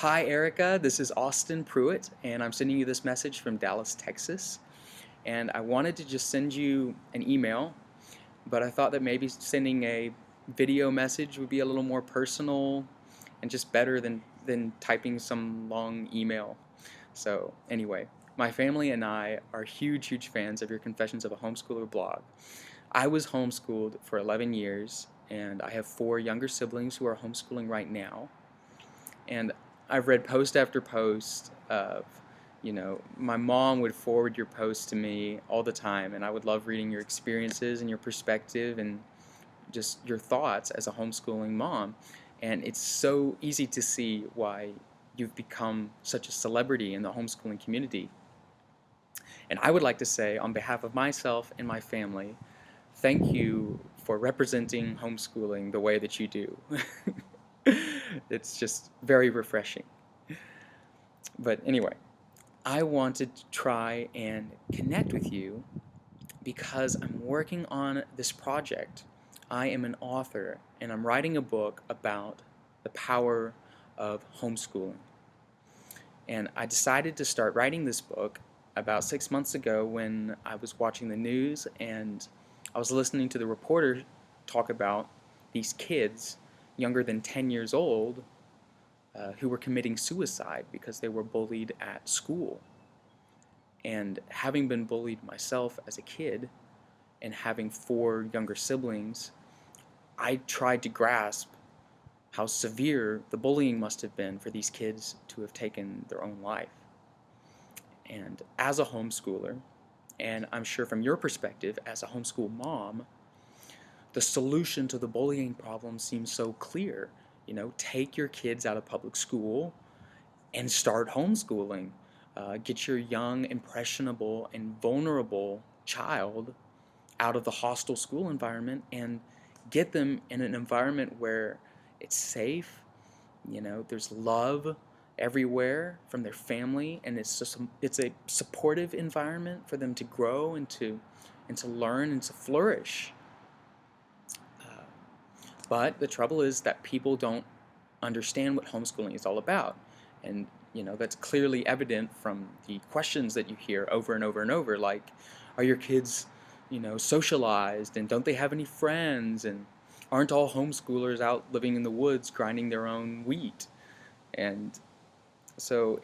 Hi, Erica. This is Austin Pruitt, and I'm sending you this message from Dallas, Texas. And I wanted to just send you an email, but I thought that maybe sending a video message would be a little more personal and just better than typing some long email. So, anyway, my family and I are huge fans of your Confessions of a Homeschooler blog. I was homeschooled for 11 years, and I have four younger siblings who are homeschooling right now. And I've read post after post of, my mom would forward your posts to me all the time, and I would love reading your experiences and your perspective and just your thoughts as a homeschooling mom. And it's so easy to see why you've become such a celebrity in the homeschooling community. And I would like to say, on behalf of myself and my family, thank you for representing homeschooling the way that you do. It's just very refreshing. But anyway, I wanted to try and connect with you because I'm working on this project. I am an author and I'm writing a book about the power of homeschooling. And I decided to start writing this book about 6 months ago when I was watching the news and I was listening to the reporter talk about these kids younger than 10 years old who were committing suicide because they were bullied at school. And having been bullied myself as a kid and having four younger siblings, I tried to grasp how severe the bullying must have been for these kids to have taken their own life. And as a homeschooler, and I'm sure from your perspective as a homeschool mom, the solution to the bullying problem seems so clear. Take your kids out of public school and start homeschooling. Get your young, impressionable, and vulnerable child out of the hostile school environment and get them in an environment where it's safe. There's love everywhere from their family, and it's a supportive environment for them to grow and to learn and to flourish. Uh, but the trouble is that people don't understand what homeschooling is all about. And that's clearly evident from the questions that you hear over and over and over, like, are your kids, socialized, and don't they have any friends, and aren't all homeschoolers out living in the woods grinding their own wheat? And so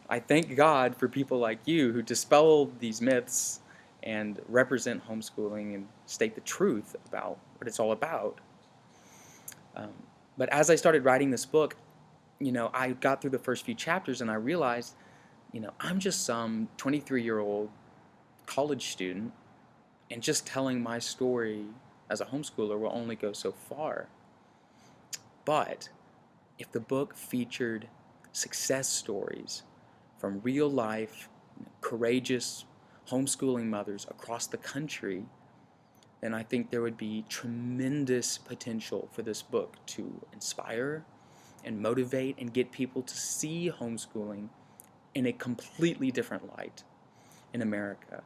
I thank God for people like you who dispel these myths and represent homeschooling and state the truth about what it's all about. Um, but as I started writing this book, I got through the first few chapters and I realized, I'm just some 23-year-old college student, and just telling my story as a homeschooler will only go so far. But if the book featured success stories from real life, courageous homeschooling mothers across the country, then I think there would be tremendous potential for this book to inspire and motivate and get people to see homeschooling in a completely different light in America.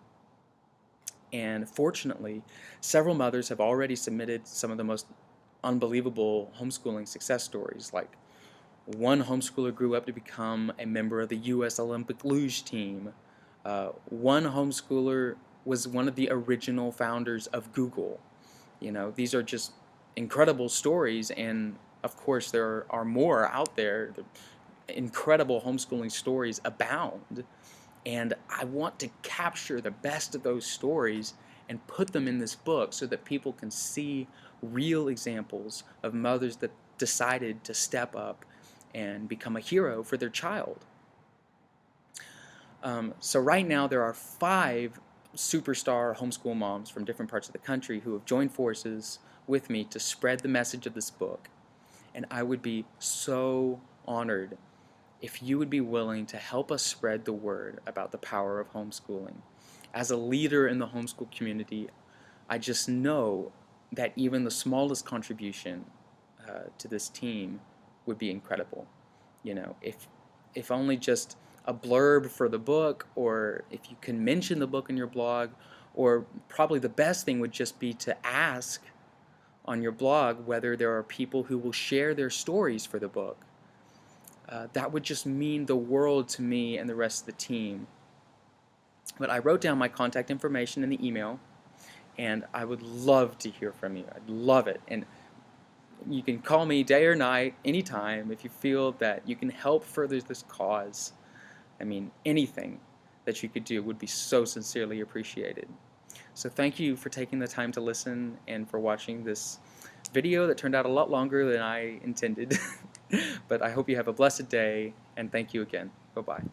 And fortunately, several mothers have already submitted some of the most unbelievable homeschooling success stories. Like, one homeschooler grew up to become a member of the U.S. Olympic luge team. One homeschooler was one of the original founders of Google. These are just incredible stories, and of course there are more out there. The incredible homeschooling stories abound, and I want to capture the best of those stories and put them in this book so that people can see real examples of mothers that decided to step up and become a hero for their child. So right now there are 5 superstar homeschool moms from different parts of the country who have joined forces with me to spread the message of this book. And I would be so honored if you would be willing to help us spread the word about the power of homeschooling. As a leader in the homeschool community, I just know that even the smallest contribution to this team would be incredible. If only just a blurb for the book, or if you can mention the book in your blog, or probably the best thing would just be to ask on your blog whether there are people who will share their stories for the book. that would just mean the world to me and the rest of the team. But I wrote down my contact information in the email, and I would love to hear from you. I'd love it. And you can call me day or night, anytime, if you feel that you can help further this cause. I mean, anything that you could do would be so sincerely appreciated. So thank you for taking the time to listen and for watching this video that turned out a lot longer than I intended. But I hope you have a blessed day, and thank you again. Bye-bye.